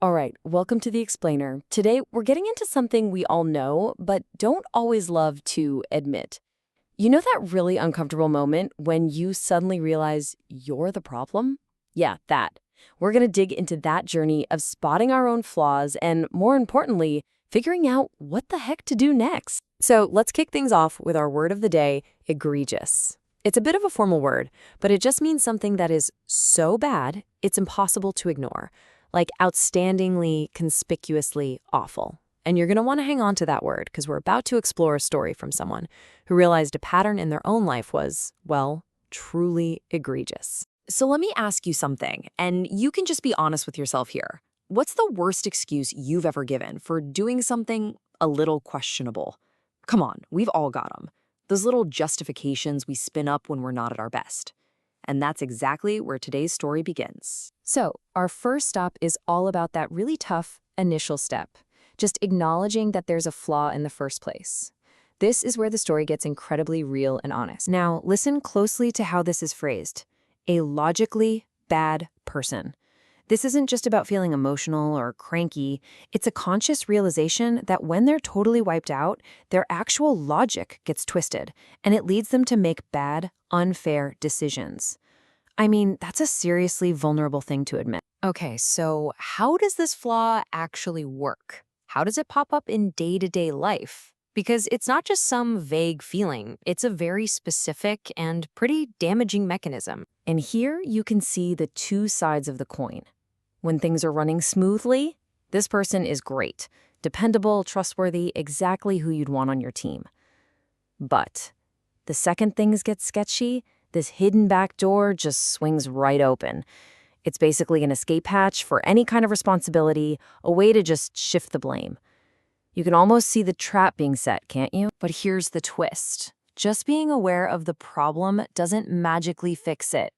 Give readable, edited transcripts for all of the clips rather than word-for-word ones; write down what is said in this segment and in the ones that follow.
All right, welcome to The Explainer. Today, we're getting into something we all know, but don't always love to admit. You know that really uncomfortable moment when you suddenly realize you're the problem? Yeah, that. We're going to dig into that journey of spotting our own flaws and, more importantly, figuring out what the heck to do next. So let's kick things off with our word of the day, egregious. It's a bit of a formal word, but it just means something that is so bad, it's impossible to ignore. Like outstandingly, conspicuously awful. And you're going to want to hang on to that word because we're about to explore a story from someone who realized a pattern in their own life was, well, truly egregious. So let me ask you something, and you can just be honest with yourself here. What's the worst excuse you've ever given for doing something a little questionable? Come on, we've all got them. Those little justifications we spin up when we're not at our best. And that's exactly where today's story begins. So, our first stop is all about that really tough initial step, just acknowledging that there's a flaw in the first place. This is where the story gets incredibly real and honest. Now, listen closely to how this is phrased. A logically bad person. This isn't just about feeling emotional or cranky. It's a conscious realization that when they're totally wiped out, their actual logic gets twisted, and it leads them to make bad, unfair decisions. I mean, that's a seriously vulnerable thing to admit. Okay, so how does this flaw actually work? How does it pop up in day-to-day life? Because it's not just some vague feeling, it's a very specific and pretty damaging mechanism. And here you can see the two sides of the coin. When things are running smoothly, this person is great, dependable, trustworthy, exactly who you'd want on your team. But the second things get sketchy, this hidden back door just swings right open. It's basically an escape hatch for any kind of responsibility, a way to just shift the blame. You can almost see the trap being set, can't you? But here's the twist. Just being aware of the problem doesn't magically fix it.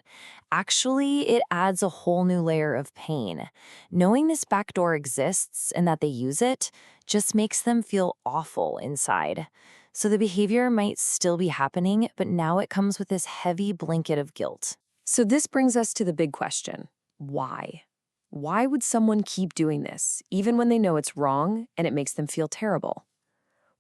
Actually, it adds a whole new layer of pain. Knowing this backdoor exists and that they use it just makes them feel awful inside. So the behavior might still be happening, but now it comes with this heavy blanket of guilt. So this brings us to the big question. Why? Why would someone keep doing this, even when they know it's wrong and it makes them feel terrible?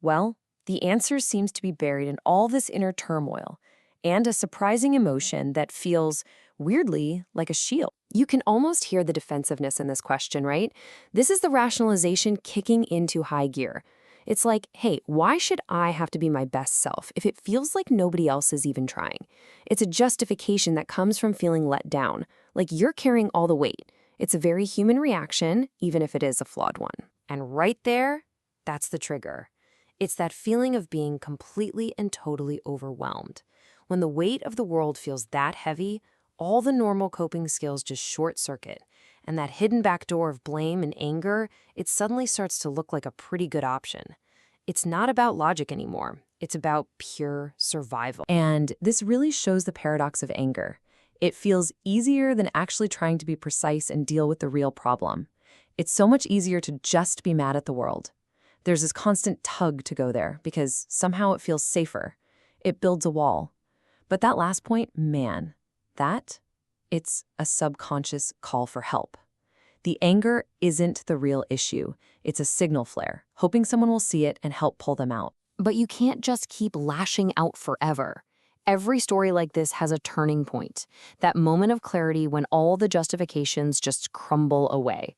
Well, the answer seems to be buried in all this inner turmoil and a surprising emotion that feels, weirdly, like a shield. You can almost hear the defensiveness in this question, right? This is the rationalization kicking into high gear. It's like, hey, why should I have to be my best self if it feels like nobody else is even trying? It's a justification that comes from feeling let down, like you're carrying all the weight. It's a very human reaction, even if it is a flawed one. And right there, that's the trigger. It's that feeling of being completely and totally overwhelmed. When the weight of the world feels that heavy, all the normal coping skills just short-circuit. And that hidden back door of blame and anger, it suddenly starts to look like a pretty good option. It's not about logic anymore. It's about pure survival. And this really shows the paradox of anger. It feels easier than actually trying to be precise and deal with the real problem. It's so much easier to just be mad at the world. There's this constant tug to go there because somehow it feels safer. It builds a wall. But that last point, man, it's a subconscious call for help. The anger isn't the real issue. It's a signal flare, hoping someone will see it and help pull them out. But you can't just keep lashing out forever. Every story like this has a turning point, that moment of clarity when all the justifications just crumble away.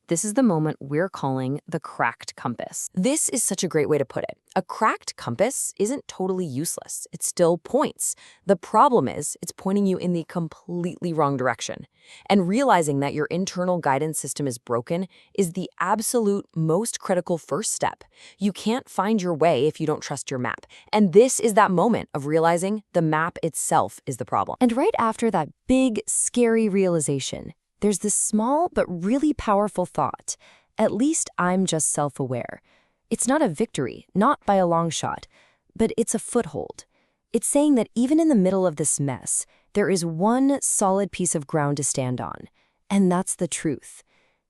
This is the moment we're calling the cracked compass. This is such a great way to put it. A cracked compass isn't totally useless. It still points. The problem is it's pointing you in the completely wrong direction. And realizing that your internal guidance system is broken is the absolute most critical first step. You can't find your way if you don't trust your map. And this is that moment of realizing the map itself is the problem. And right after that big, scary realization, there's this small but really powerful thought. At least I'm just self-aware. It's not a victory, not by a long shot, but it's a foothold. It's saying that even in the middle of this mess, there is one solid piece of ground to stand on, and that's the truth.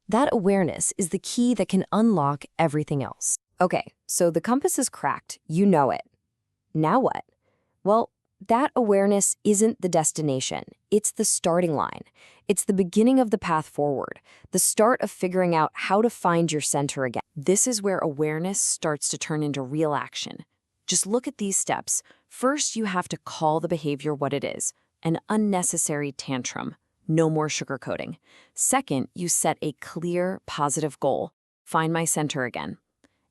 That awareness is the key that can unlock everything else. Okay, so the compass is cracked. You know it. Now what? Well, that awareness isn't the destination. It's the starting line. It's the beginning of the path forward, the start of figuring out how to find your center again. This is where awareness starts to turn into real action. Just look at these steps. First, you have to call the behavior what it is, an unnecessary tantrum. No more sugarcoating. Second, you set a clear, positive goal. Find my center again.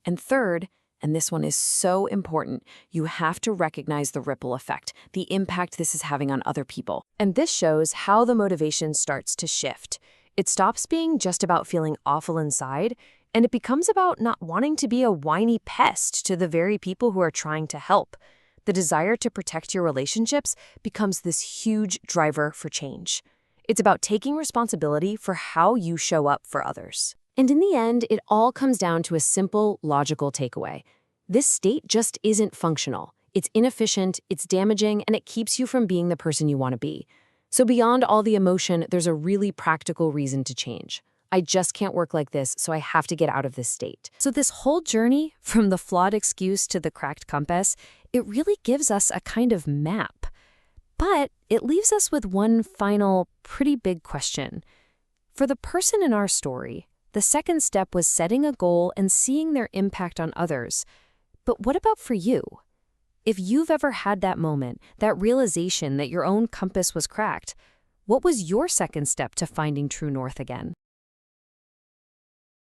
And third, and this one is so important, you have to recognize the ripple effect, the impact this is having on other people. And this shows how the motivation starts to shift. It stops being just about feeling awful inside, and it becomes about not wanting to be a whiny pest to the very people who are trying to help. The desire to protect your relationships becomes this huge driver for change. It's about taking responsibility for how you show up for others. And in the end, it all comes down to a simple, logical takeaway. This state just isn't functional. It's inefficient, it's damaging, and it keeps you from being the person you want to be. So beyond all the emotion, there's a really practical reason to change. I just can't work like this, so I have to get out of this state. So this whole journey, from the flawed excuse to the cracked compass, it really gives us a kind of map. But it leaves us with one final, pretty big question. For the person in our story, the second step was setting a goal and seeing their impact on others. But what about for you? If you've ever had that moment, that realization that your own compass was cracked, what was your second step to finding true north again?